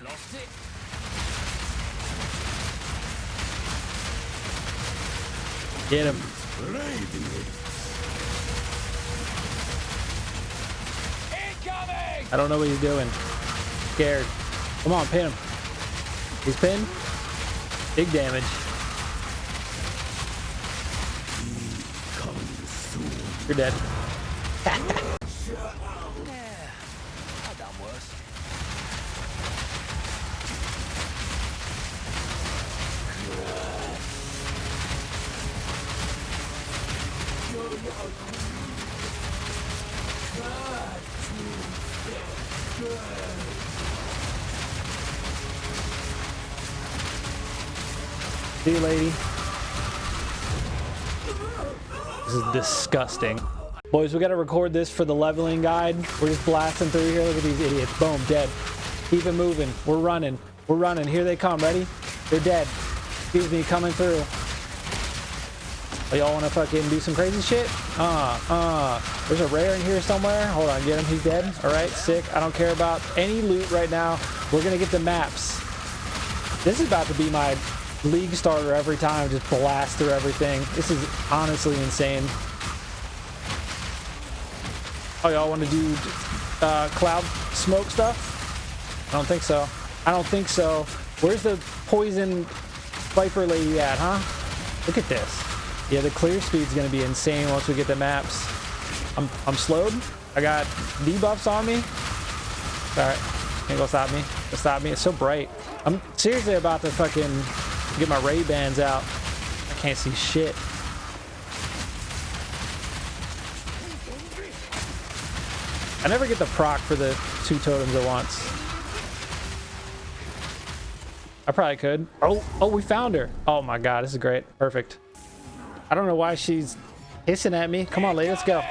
Lost it. Get him. Incoming! I don't know what he's doing. Scared. Come on, pin him. He's pinned. Big damage. You're dead. I've done worse. See you, lady. This is disgusting. Boys, we got to record this for the leveling guide. We're just blasting through here. Look at these idiots. Boom, dead. Keep it moving. We're running. We're running. Here they come. Ready? They're dead. Excuse me, coming through. Oh, y'all want to fucking do some crazy shit? There's a rare in here somewhere. Hold on, get him. He's dead. All right, sick. I don't care about any loot right now. We're going to get the maps. This is about to be my league starter every time. Just blast through everything. This is honestly insane. Oh, y'all want to do cloud smoke stuff? I don't think so. I don't think so. Where's the poison viper lady at, huh? Look at this. Yeah, the clear speed's gonna be insane once we get the maps. I'm slowed. I got debuffs on me. All right, ain't gonna stop me. Gonna stop me. It's so bright. I'm seriously about to fucking get my Ray-Bans out. I can't see shit. I never get the proc for the 2 totems at once. I probably could. Oh, we found her. Oh my god, this is great. Perfect. I don't know why she's hissing at me. Come on, lady, let's go.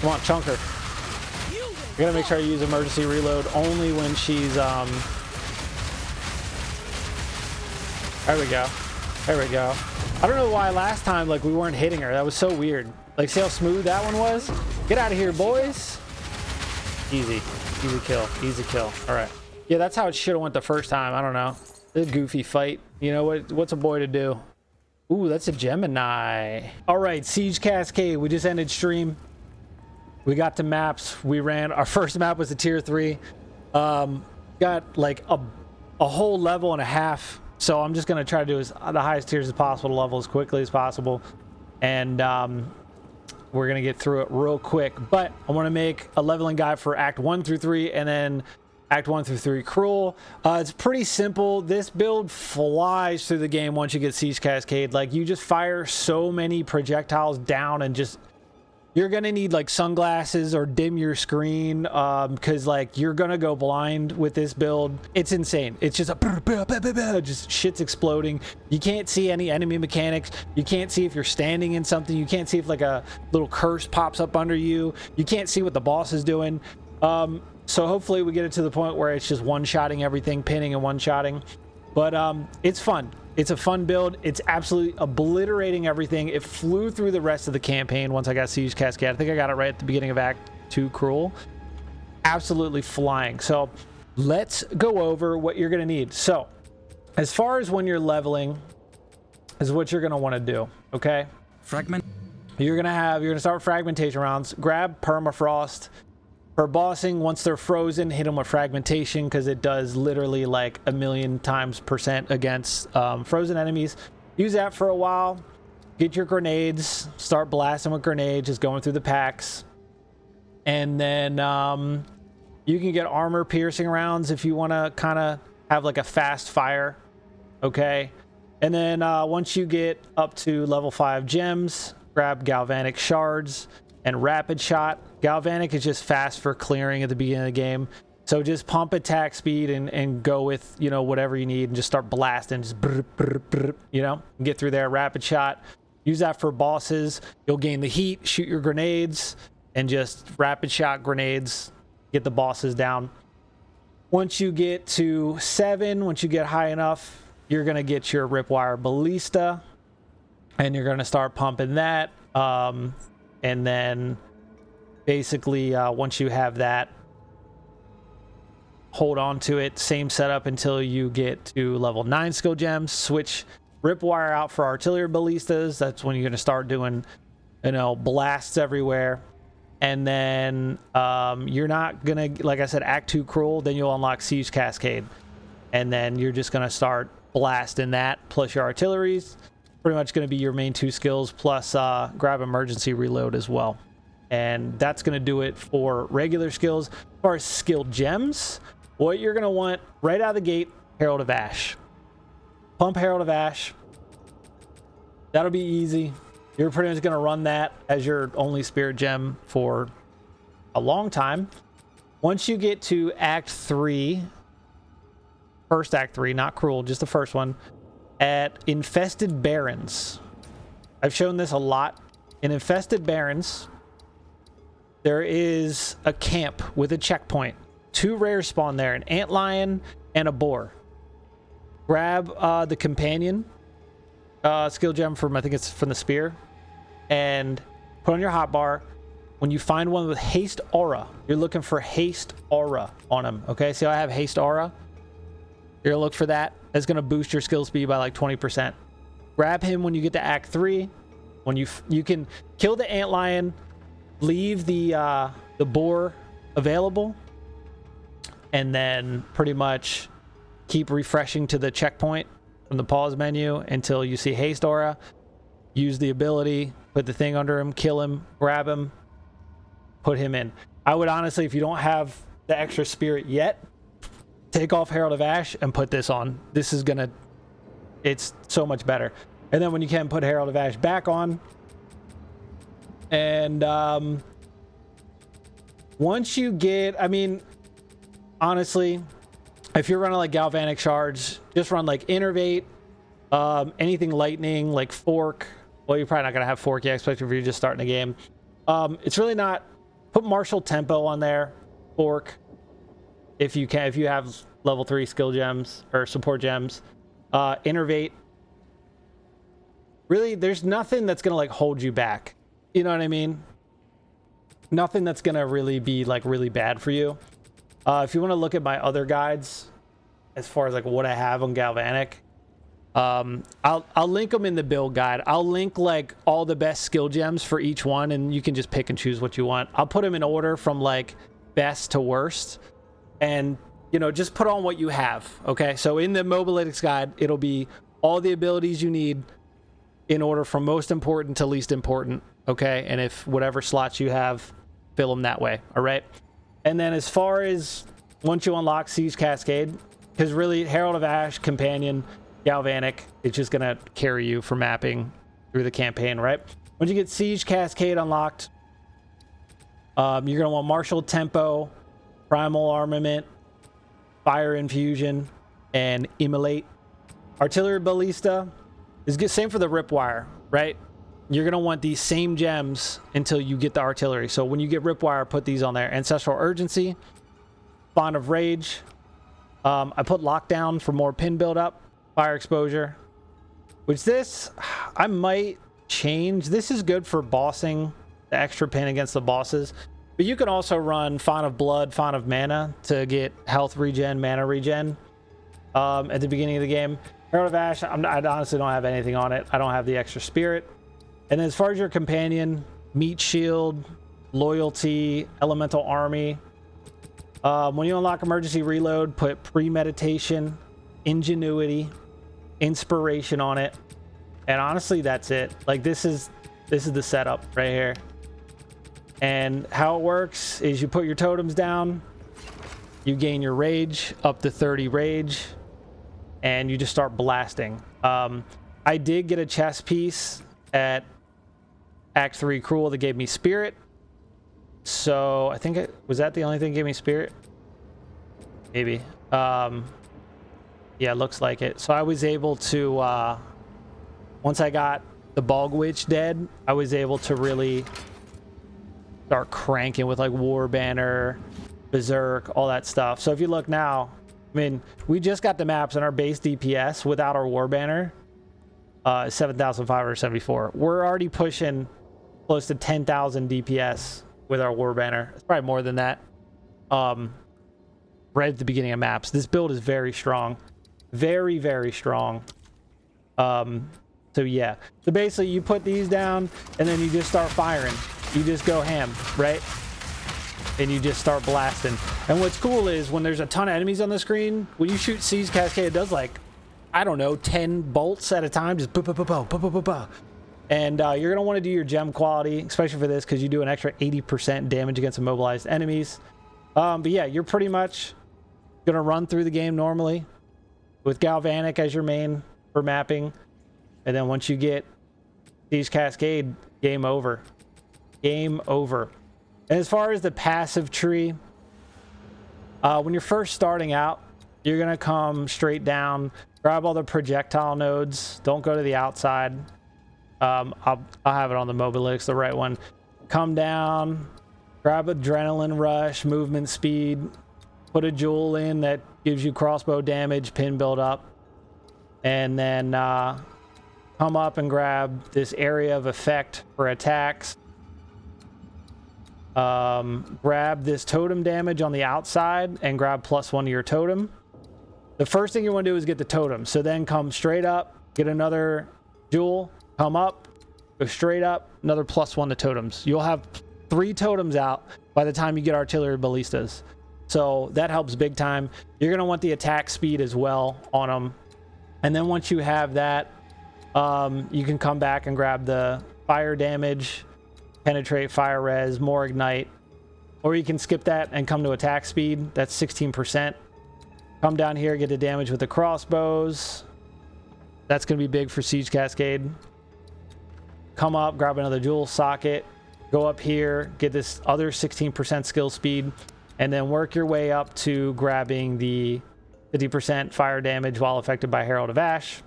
Come on, chunk her. I gotta make sure I use emergency reload only when she's there we go. There we go. I don't know why last time like we weren't hitting her. That was so weird. Like, see how smooth that one was? Get out of here, boys. Easy kill. Easy kill. All right. Yeah, that's how it should have went the first time. I don't know. It's a goofy fight. You know what? What's a boy to do? Ooh, that's a Gemini. All right, Siege Cascade. We just ended stream. We got to maps. We ran. Our first map was a tier 3. Got like a whole level and a half. So I'm just gonna try to do the highest tiers as possible to level as quickly as possible, and we're gonna get through it real quick. But I want to make a leveling guide for Act 1 through 3, and then Act 1 through 3 Cruel. It's pretty simple. This build flies through the game once you get Siege Cascade. Like, you just fire so many projectiles down, and just you're gonna need like sunglasses or dim your screen, because like you're gonna go blind with this build. It's insane. It's just just shit's exploding. You can't see any enemy mechanics. You can't see if you're standing in something. You can't see if like a little curse pops up under you. You can't see what the boss is doing. So hopefully we get it to the point where it's just one-shotting everything, pinning and one-shotting. But it's fun. It's a fun build. It's absolutely obliterating everything. It flew through the rest of the campaign once I got Siege Cascade. I think I got it right at the beginning of Act 2 Cruel. Absolutely flying. So let's go over what you're going to need. So as far as when you're leveling is what you're going to want to do, okay? Fragment. You're going to start with fragmentation rounds. Grab permafrost. For bossing, once they're frozen, hit them with fragmentation, because it does literally like 1,000,000 times % against frozen enemies. Use that for a while. Get your grenades. Start blasting with grenades, just going through the packs. And then you can get armor piercing rounds if you want to kind of have like a fast fire. Okay. And then once you get up to level 5 gems, grab galvanic shards and rapid shot. Galvanic is just fast for clearing at the beginning of the game. So just pump attack speed and go with, you know, whatever you need, and just start blasting, just you know, get through there. Rapid shot. Use that for bosses. You'll gain the heat, shoot your grenades, and just rapid shot grenades, get the bosses down. Once you get to 7, once you get high enough, you're going to get your Ripwire Ballista, and you're going to start pumping that. And then basically, once you have that, hold on to it. Same setup until you get to level 9 skill gems. Switch Ripwire out for artillery ballistas. That's when you're going to start doing, you know, blasts everywhere. And then you're not going to, like I said, Act 2 Cruel. Then you'll unlock Siege Cascade. And then you're just going to start blasting that. Plus your artillery's pretty much going to be your main 2 skills. Plus grab emergency reload as well. And that's going to do it for regular skills. As far as skill gems, what you're going to want right out of the gate, Herald of Ash. Pump Herald of Ash. That'll be easy. You're pretty much going to run that as your only spirit gem for a long time. Once you get to Act 3, first Act 3, not Cruel, just the first one, at Infested Barrens. I've shown this a lot. In Infested Barrens, there is a camp with a checkpoint. 2 rares spawn there, an antlion and a boar. Grab the companion skill gem from, I think it's from the spear, and put on your hotbar. When you find one with haste aura, you're looking for haste aura on him. Okay, so I have haste aura. You're gonna look for that. That's gonna boost your skill speed by like 20%. Grab him when you get to Act 3. When you can kill the antlion, leave the boar available, and then pretty much keep refreshing to the checkpoint from the pause menu until you see haste aura. Use the ability, put the thing under him, kill him, grab him, put him in. I would honestly, if you don't have the extra spirit yet, take off Herald of Ash and put this on. This is gonna, it's so much better. And then when you can, put Herald of Ash back on. And once you get, I mean, honestly, if you're running like galvanic shards, just run like innervate, anything lightning, like fork. Well, you're probably not gonna have fork yet, especially if you're just starting a game. It's really not. Put martial tempo on there, fork, if you can, if you have level 3 skill gems or support gems. Innervate. Really, there's nothing that's gonna like hold you back. You know what I mean? Nothing that's gonna really be like really bad for you. If you want to look at my other guides, as far as like what I have on galvanic, I'll link them in the build guide. I'll link like all the best skill gems for each one, and you can just pick and choose what you want. I'll put them in order from like best to worst, and you know, just put on what you have. Okay, so in the Mobalytics guide, it'll be all the abilities you need in order from most important to least important. Okay, and if whatever slots you have, fill them that way. All right. And then as far as once you unlock Siege Cascade, because really Herald of Ash, Companion, Galvanic, it's just going to carry you for mapping through the campaign, right? Once you get Siege Cascade unlocked, you're going to want Martial Tempo, Primal Armament, Fire Infusion, and Immolate. Artillery Ballista is good. Same for the Ripwire, right? You're going to want these same gems until you get the artillery. So when you get Ripwire, put these on there. Ancestral Urgency, Bond of Rage. I put Lockdown for more pin build-up. Fire Exposure. Which this, I might change. This is good for bossing, the extra pin against the bosses. But you can also run Font of Blood, Font of Mana to get health regen, mana regen at the beginning of the game. Herald of Ash, I honestly don't have anything on it. I don't have the extra spirit. And as far as your companion, Meat Shield, Loyalty, Elemental Army. When you unlock Emergency Reload, put Premeditation, Ingenuity, Inspiration on it. And honestly, that's it. Like this is the setup right here. And how it works is you put your totems down, you gain your rage up to 30 rage, and you just start blasting. I did get a chest piece at Act 3 Cruel that gave me spirit. So I think was that the only thing that gave me spirit? Maybe. Yeah, it looks like it. So I was able to, once I got the Bog Witch dead, I was able to really start cranking with like War Banner, Berserk, all that stuff. So if you look now, I mean, we just got the maps and our base DPS without our War Banner, 7,574. We're already pushing close to 10,000 DPS with our war banner. It's probably more than that. Right at the beginning of maps. This build is very strong. Very, very strong. So yeah. So basically you put these down and then you just start firing. You just go ham, right? And you just start blasting. And what's cool is when there's a ton of enemies on the screen, when you shoot Siege Cascade, it does like, I don't know, 10 bolts at a time. Just boop, boop, boop, boop, boop, boop, boop. And you're going to want to do your gem quality, especially for this, because you do an extra 80% damage against immobilized enemies. But yeah, you're pretty much going to run through the game normally with Galvanic as your main for mapping. And then once you get Siege Cascade, game over. Game over. And as far as the passive tree, when you're first starting out, you're going to come straight down, grab all the projectile nodes. Don't go to the outside. I'll have it on the Mobilix, the right one. Come down, grab Adrenaline Rush, movement speed, put a jewel in that gives you crossbow damage, pin build up, and then come up and grab this area of effect for attacks. Grab this totem damage on the outside and grab +1 to your totem. The first thing you want to do is get the totem. So then come straight up, get another jewel, come up, go straight up, another +1 to totems. You'll have 3 totems out by the time you get artillery ballistas. So that helps big time. You're going to want the attack speed as well on them. And then once you have that, you can come back and grab the fire damage, penetrate, fire res, more ignite, or you can skip that and come to attack speed. That's 16%. Come down here, get the damage with the crossbows. That's going to be big for Siege Cascade. Come up, grab another jewel socket, go up here, get this other 16% skill speed, and then work your way up to grabbing the 50% fire damage while affected by Herald of Ash.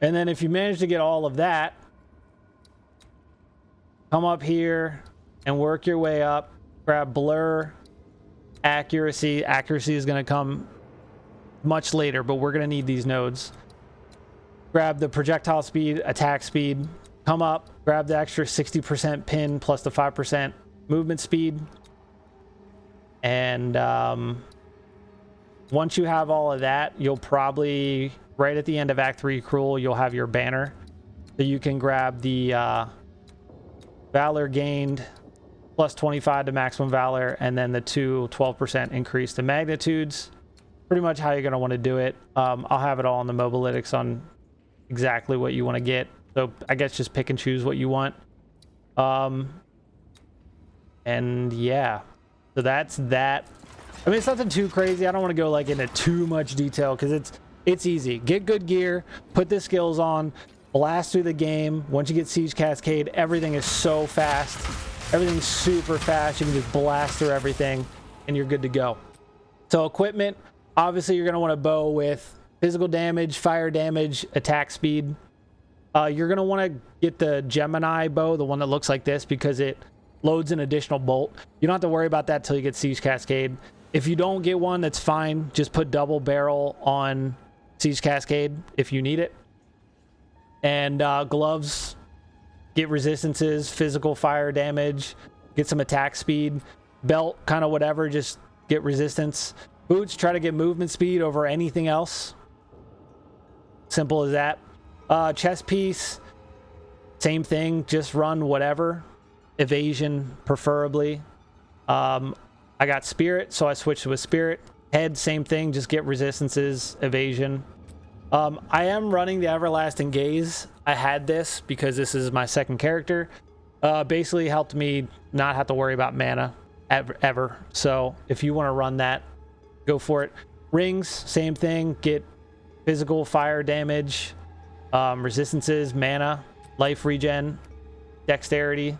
And then if you manage to get all of that, come up here and work your way up, grab blur, accuracy. Accuracy is going to come much later, but we're going to need these nodes. Grab the projectile speed, attack speed, come up, grab the extra 60% pin plus the 5% movement speed. And once you have all of that, you'll probably, right at the end of Act 3 Cruel, you'll have your banner. So you can grab the Valor gained plus 25 to maximum Valor, and then the 12% increase to magnitudes. Pretty much how you're going to want to do it. I'll have it all on the Mobilytics on exactly what you want to get. So I guess just pick and choose what you want. And yeah, so that's that. I mean, it's nothing too crazy. I don't want to go like into too much detail because it's easy. Get good gear, put the skills on, blast through the game. Once you get Siege Cascade, everything is so fast. Everything's super fast. You can just blast through everything and you're good to go. So equipment, obviously you're going to want a bow with physical damage, fire damage, attack speed. You're going to want to get the Gemini bow, the one that looks like this, because it loads an additional bolt. You don't have to worry about that till you get Siege Cascade. If you don't get one, that's fine. Just put double barrel on Siege Cascade if you need it. And gloves, get resistances, physical fire damage, get some attack speed. Belt, kind of whatever, just get resistance. Boots, try to get movement speed over anything else. Simple as that. Chest piece, same thing, just run whatever. Evasion, preferably. I got spirit, so I switched to a spirit. Head, same thing, just get resistances, evasion. I am running the Everlasting Gaze. I had this because this is my second character. Basically helped me not have to worry about mana ever. So if you want to run that, go for it. Rings, same thing, get physical fire damage, resistances, mana, life regen, dexterity.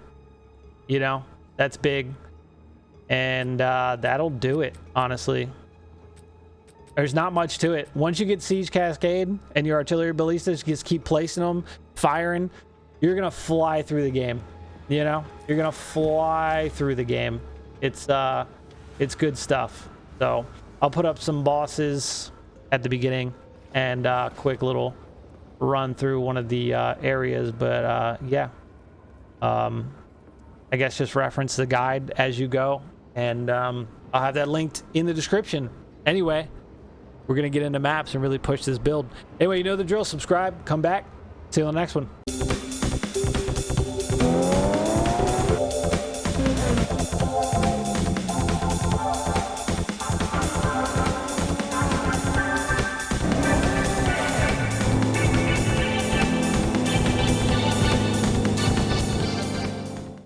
You know, that's big. And that'll do it, honestly. There's not much to it. Once you get Siege Cascade and your artillery ballistas, just keep placing them, firing, you're going to fly through the game. You know, you're going to fly through the game. It's good stuff. So I'll put up some bosses at the beginning and quick little run through one of the areas. But yeah, I guess just reference the guide as you go, and I'll have that linked in the description. Anyway, we're gonna get into maps and really push this build. Anyway, you know the drill. Subscribe, come back, see you on the next one.